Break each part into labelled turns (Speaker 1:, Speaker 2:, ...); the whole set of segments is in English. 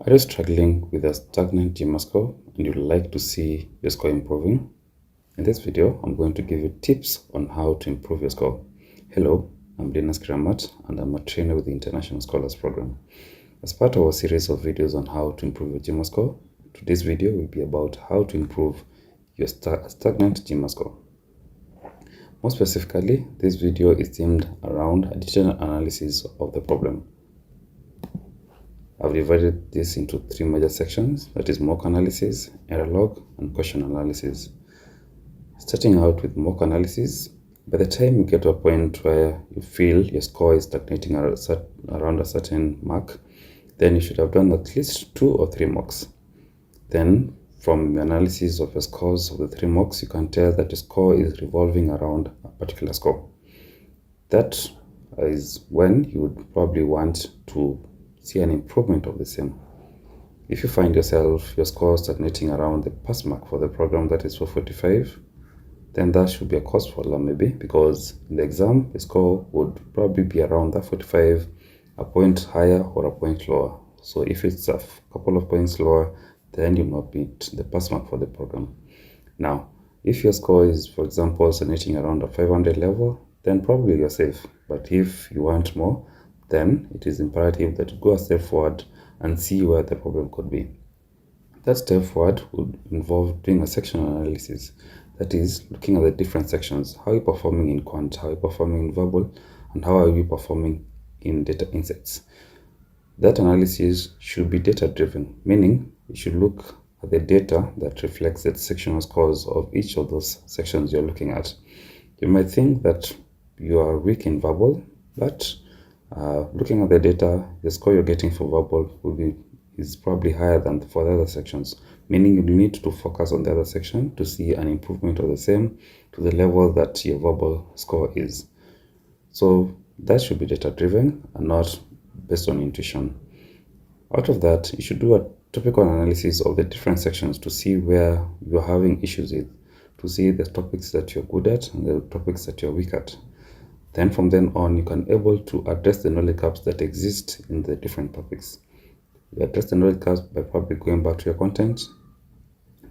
Speaker 1: Are you struggling with a stagnant GMAT score and you'd like to see your score improving? In this video, I'm going to give you tips on how to improve your score. Hello, I'm GMAT and I'm a trainer with the International Scholars Program. As part of a series of videos on how to improve your GMAT score, today's video will be about how to improve your stagnant GMAT score. More specifically, this video is themed around a detailed analysis of the problem. I've divided this into three major sections, that is mock analysis, error log, and question analysis. Starting out with mock analysis, by the time you get to a point where you feel your score is stagnating around a certain mark, then you should have done at least 2 or 3 mocks. Then, from the analysis of your scores of the 3 mocks, you can tell that your score is revolving around a particular score. That is when you would probably want to see an improvement of the same. If you find yourself your score stagnating around the pass mark for the program, that is for 45, then that should be a cause for alarm maybe, because in the exam the score would probably be around that 45, a point higher or a point lower. So if it's a couple of points lower, then you might beat the pass mark for the program. Now, if your score is, for example, stagnating around a 500 level, then probably you're safe. But if you want more, then it is imperative that you go a step forward and see where the problem could be. That step forward would involve doing a sectional analysis. That is, looking at the different sections. How are you performing in quant? How are you performing in verbal? And how are you performing in data insights? That analysis should be data-driven, meaning you should look at the data that reflects the sectional scores of each of those sections you're looking at. You might think that you are weak in verbal, but looking at the data, the score you're getting for verbal is probably higher than for the other sections, meaning you need to focus on the other section to see an improvement of the same to the level that your verbal score is. So that should be data-driven and not based on intuition. Out of that, you should do a topical analysis of the different sections to see where you're having issues with, to see the topics that you're good at and the topics that you're weak at. Then from then on, you can able to address the knowledge gaps that exist in the different topics. You address the knowledge gaps by probably going back to your content,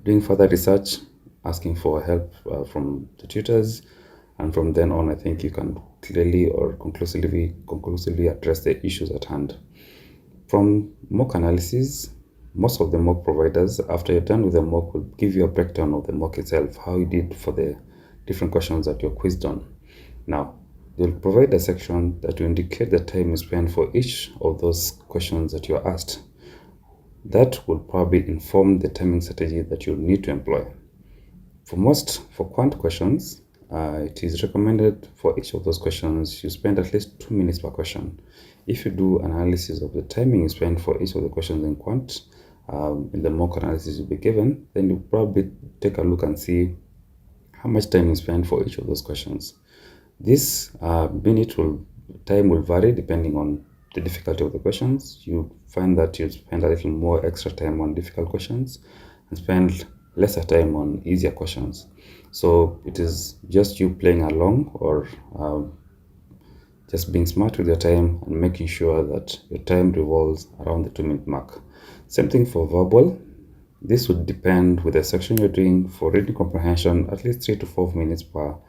Speaker 1: doing further research, asking for help from the tutors, and from then on, I think you can clearly or conclusively address the issues at hand. From mock analysis, most of the mock providers, after you're done with the mock, will give you a breakdown of the mock itself, how you did for the different questions that you're quizzed on. Now, they'll provide a section that will indicate the time you spend for each of those questions that you're asked. That will probably inform the timing strategy that you'll need to employ. For quant questions, it is recommended for each of those questions you spend at least 2 minutes per question. If you do analysis of the timing you spend for each of the questions in quant, in the mock analysis you'll be given, then you probably take a look and see how much time you spend for each of those questions. This time will vary depending on the difficulty of the questions. You find that you spend a little more extra time on difficult questions and spend lesser time on easier questions. So it is just you playing along or just being smart with your time and making sure that your time revolves around the 2-minute mark. Same thing for verbal. This would depend with the section you're doing. For reading comprehension, at least 3 to 4 minutes for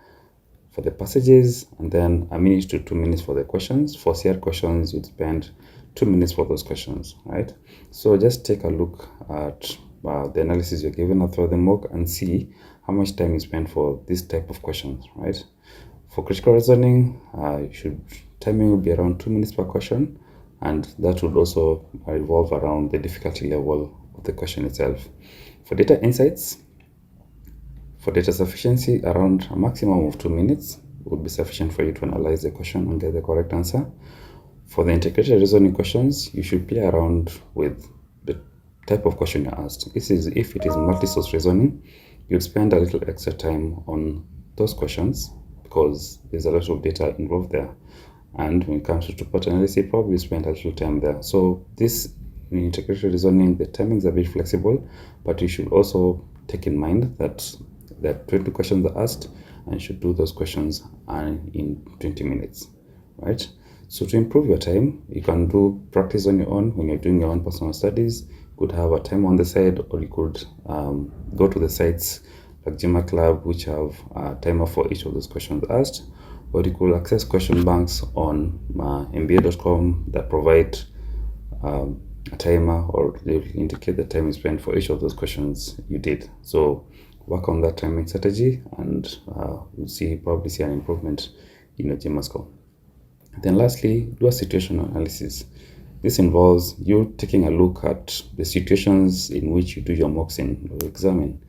Speaker 1: the passages, and then 1 minute to 2 minutes for the questions. For CR questions, you'd spend 2 minutes for those questions, right? So just take a look at the analysis you're given after the mock and see how much time you spend for this type of questions, right? For critical reasoning, timing will be around 2 minutes per question, and that would also revolve around the difficulty level of the question itself. For data insights, for data sufficiency, around a maximum of 2 minutes would be sufficient for you to analyze the question and get the correct answer. For the integrated reasoning questions, you should play around with the type of question you're asked. This is if it is multi-source reasoning, you'd spend a little extra time on those questions because there's a lot of data involved there. And when it comes to two-part analysis, probably spend a little time there. So this, in integrated reasoning, the timings are a bit flexible, but you should also take in mind that there are 20 questions asked and you should do those questions in 20 minutes, right? So to improve your time, you can do practice on your own when you're doing your own personal studies. You could have a time on the side, or you could go to the sites like GMAT Club, which have a timer for each of those questions asked, or you could access question banks on mba.com that provide a timer, or they will indicate the time you spent for each of those questions you did. So work on that timing strategy, and you'll probably see an improvement in your GMAT score. Then lastly, do a situational analysis. This involves you taking a look at the situations in which you do your mocks in or examine.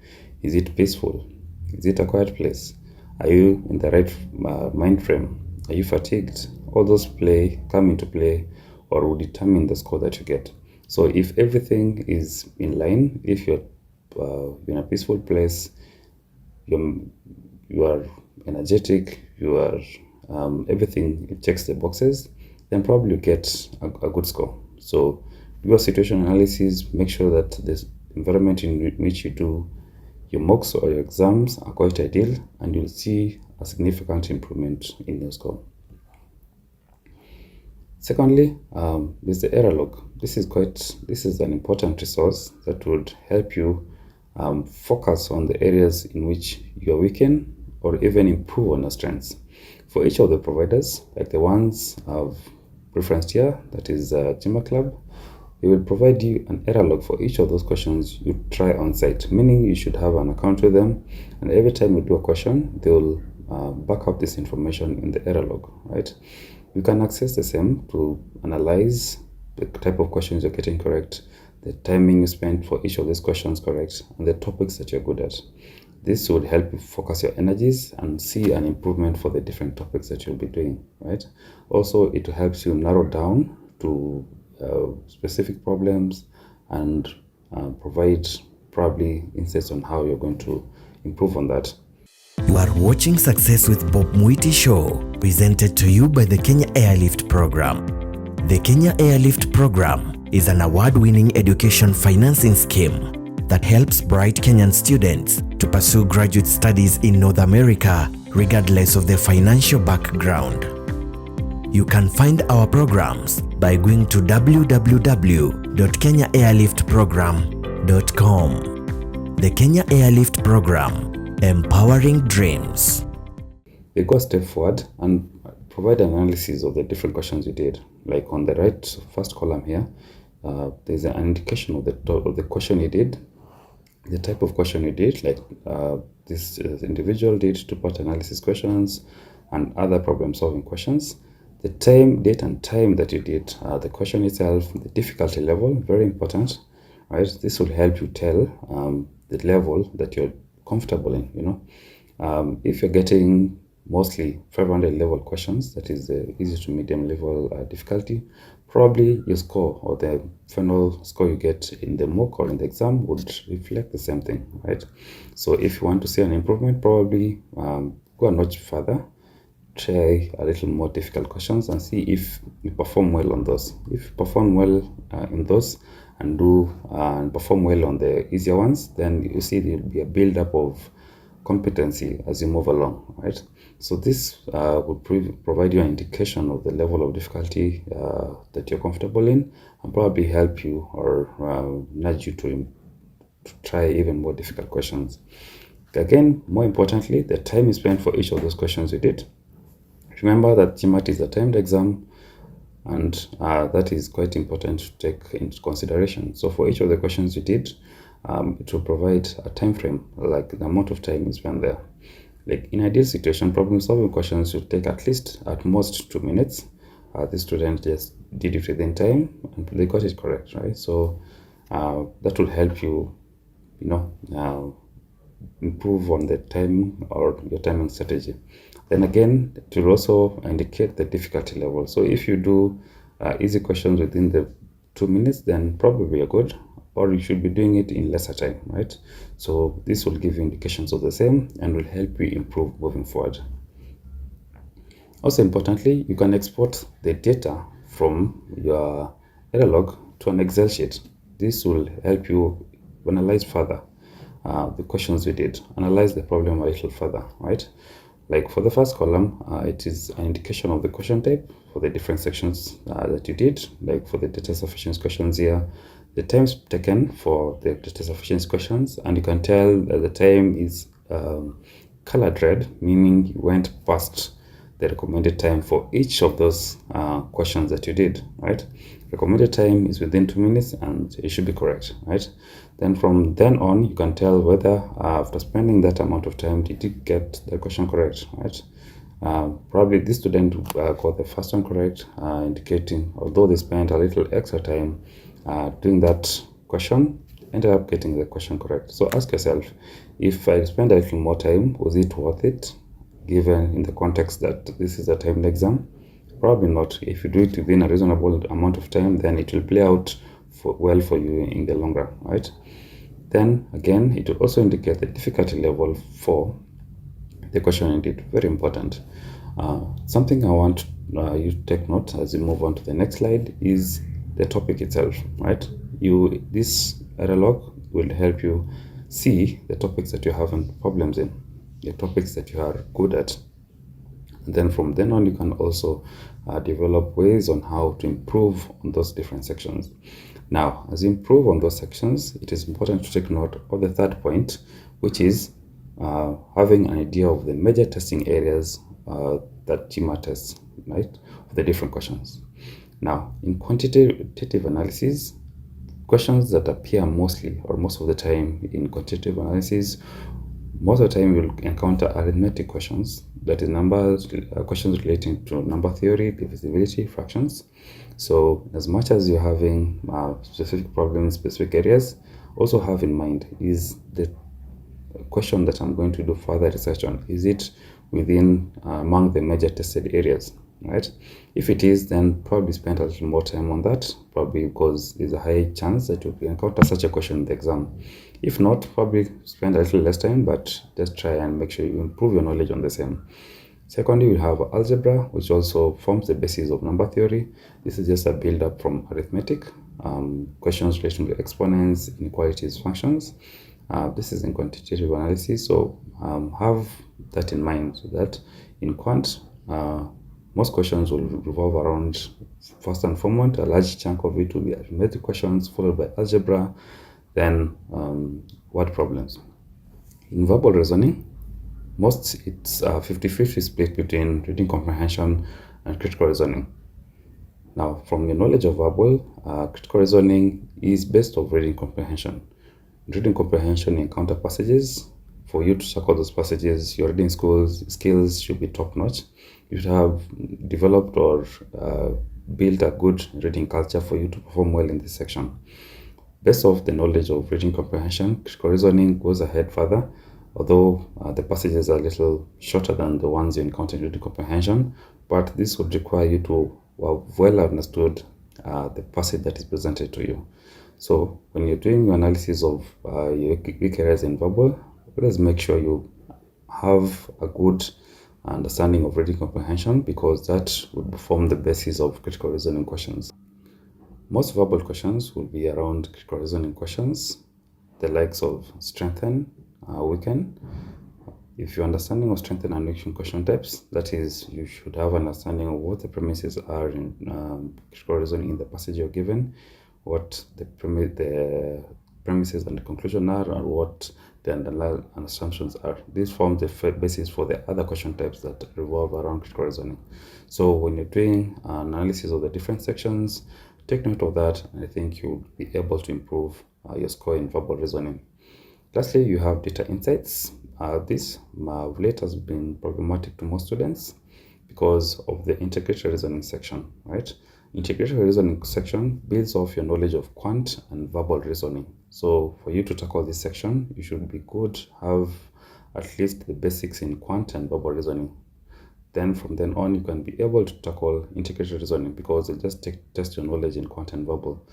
Speaker 1: Is it peaceful? Is it a quiet place? Are you in the right mind frame? Are you fatigued? All those come into play, or will determine the score that you get. So if everything is in line, if you're in a peaceful place, you are energetic, you are everything checks the boxes, then probably you get a good score. So do a situation analysis, make sure that the environment in which you do your mocks or your exams are quite ideal, and you'll see a significant improvement in your score. Secondly, there's the error log. This is an important resource that would help you focus on the areas in which you are weak in, or even improve on your strengths. For each of the providers, like the ones I've referenced here, that is GMAT Club, they will provide you an error log for each of those questions you try on site, meaning you should have an account with them, and every time you do a question, they will back up this information in the error log, right? You can access the same to analyze the type of questions you're getting correct, the timing you spent for each of these questions correct, and the topics that you're good at. This would help you focus your energies and see an improvement for the different topics that you'll be doing, right? Also, it helps you narrow down to specific problems and provide probably insights on how you're going to improve on that.
Speaker 2: You are watching Success with Bob Mwiti Show, presented to you by the Kenya Airlift Program. The Kenya Airlift Program is an award-winning education financing scheme that helps bright Kenyan students to pursue graduate studies in North America regardless of their financial background. You can find our programs by going to www.kenyaairliftprogram.com. The Kenya Airlift Program, empowering dreams.
Speaker 1: They go a step forward and provide an analysis of the different questions you did. Like on the right first column here, there's an indication of the question you did, the type of question you did, like this individual did two-part analysis questions and other problem-solving questions. The date and time that you did the question itself, the difficulty level, very important, right? This will help you tell the level that you're comfortable in, if you're getting mostly 500 level questions, that is the easy to medium level difficulty, probably your score or the final score you get in the mock or in the exam would reflect the same thing, right? So if you want to see an improvement, probably go a notch further, try a little more difficult questions and see if you perform well on those. If you perform well in those and perform well on the easier ones, then you see there will be a build-up of competency as you move along, right? So this will provide you an indication of the level of difficulty that you're comfortable in, and probably help you or nudge you to try even more difficult questions. Again, more importantly, the time you spent for each of those questions you did. Remember that GMAT is a timed exam, and that is quite important to take into consideration. So for each of the questions you did, it will provide a time frame, like the amount of time you spend there. Like in ideal situation, problem-solving questions should take at most 2 minutes. The student just did it within time and they got it correct, right? So that will help you, improve on the time or your timing strategy. Then again, it will also indicate the difficulty level. So if you do easy questions within the 2 minutes, then probably you're good, or you should be doing it in lesser time, right? So this will give you indications of the same and will help you improve moving forward. Also importantly, you can export the data from your error log to an Excel sheet. This will help you analyze further the questions we did, analyze the problem a little further, right? Like for the first column, it is an indication of the question type for the different sections that you did. Like for the data sufficiency questions here, the times taken for the data sufficiency questions, and you can tell that the time is colored red, meaning you went past the recommended time for each of those questions that you did, right? Recommended time is within 2 minutes and it should be correct, right? Then from then on, you can tell whether after spending that amount of time, did you get the question correct, right? Probably this student got the first one correct, indicating although they spent a little extra time doing that question, ended up getting the question correct. So ask yourself, if I spend a little more time, was it worth it, given in the context that this is a timed exam? Probably not. If you do it within a reasonable amount of time, then it will play out well for you in the long run, right? Then again, it will also indicate the difficulty level for the question indeed. Very important. Something I want you to take note as you move on to the next slide is the topic itself, right? This error log will help you see the topics that you're having problems in, the topics that you are good at. And then from then on, you can also develop ways on how to improve on those different sections. Now, as you improve on those sections, it is important to take note of the third point, which is having an idea of the major testing areas that GMAT tests, right, for the different questions. Now, in quantitative analysis, questions that appear mostly or most of the time in quantitative analysis, most of the time you'll encounter arithmetic questions, that is numbers, questions relating to number theory, divisibility, fractions. So as much as you're having specific problems, specific areas, also have in mind, is the question that I'm going to do further research on, is it within among the major tested areas, right? If it is, then probably spend a little more time on that, probably because there's a high chance that you'll encounter such a question in the exam. If not, probably spend a little less time, but just try and make sure you improve your knowledge on the same. Secondly, we have algebra, which also forms the basis of number theory. This is just a build-up from arithmetic, questions relating to exponents, inequalities, functions. This is in quantitative analysis, so have that in mind, so that in quant, most questions will revolve around, first and foremost, a large chunk of it will be arithmetic questions, followed by algebra, then word problems. In verbal reasoning, it's 50-50 split between reading comprehension and critical reasoning. Now, from your knowledge of verbal, critical reasoning is based on reading comprehension. In reading comprehension, you encounter passages. For you to tackle those passages, your reading skills should be top-notch. You should have developed or built a good reading culture for you to perform well in this section. Based off the knowledge of reading comprehension, critical reasoning goes ahead further, although the passages are a little shorter than the ones you encounter in reading comprehension, but this would require you to have well understood the passage that is presented to you. So when you're doing your analysis of your weak areas in verbal, always make sure you have a good understanding of reading comprehension, because that will form the basis of critical reasoning questions. Most verbal questions will be around critical reasoning questions, the likes of strengthen, weaken. If your understanding of strengthen and weaken question types, that is, you should have an understanding of what the premises are in critical reasoning in the passage you're given, what the premises and the conclusion are, and what the underlying assumptions are. These form the basis for the other question types that revolve around critical reasoning. So when you're doing analysis of the different sections, take note of that, and I think you'll be able to improve your score in verbal reasoning. Lastly, you have data insights. This of late has been problematic to most students because of the integrated reasoning section, right? Integrated reasoning section builds off your knowledge of quant and verbal reasoning. So for you to tackle this section, you should be good, have at least the basics in quant and verbal reasoning. Then from then on, you can be able to tackle integrated reasoning, because it just test your knowledge in quant and verbal.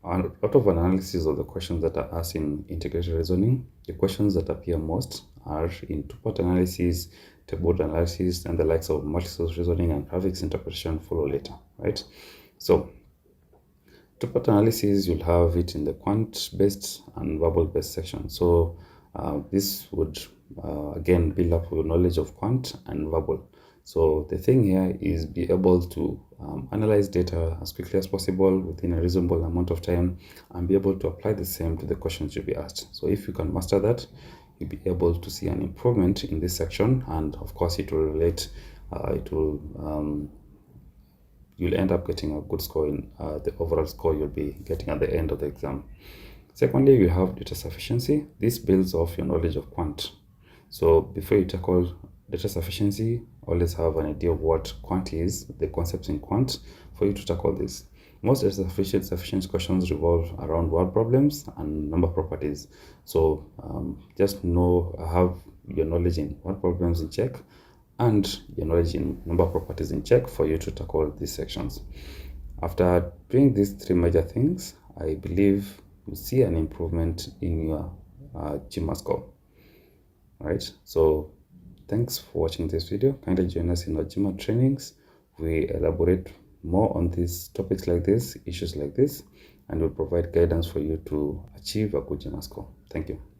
Speaker 1: A lot of analysis of the questions that are asked in integrated reasoning, the questions that appear most are in two-part analysis, table analysis, and the likes of multi-source reasoning and graphics interpretation follow later, right? So two-part analysis, you'll have it in the quant-based and verbal-based section. So this would again, build up your knowledge of quant and verbal. So the thing here is be able to analyze data as quickly as possible within a reasonable amount of time, and be able to apply the same to the questions you'll be asked. So if you can master that, you'll be able to see an improvement in this section, and of course it will relate, you'll end up getting a good score in the overall score you'll be getting at the end of the exam. Secondly, we have data sufficiency. This builds off your knowledge of quant. So before you tackle data sufficiency, always have an idea of what quant is, the concepts in quant, for you to tackle this. Most data sufficiency questions revolve around word problems and number properties. So just have your knowledge in word problems in check, and your knowledge in number properties in check for you to tackle these sections. After doing these three major things, I believe you see an improvement in your GMAT score. Right? So thanks for watching this video. Kindly join us in our GMAT trainings. We elaborate more on these topics like this, issues like this, and we'll provide guidance for you to achieve a good GMAT score. Thank you.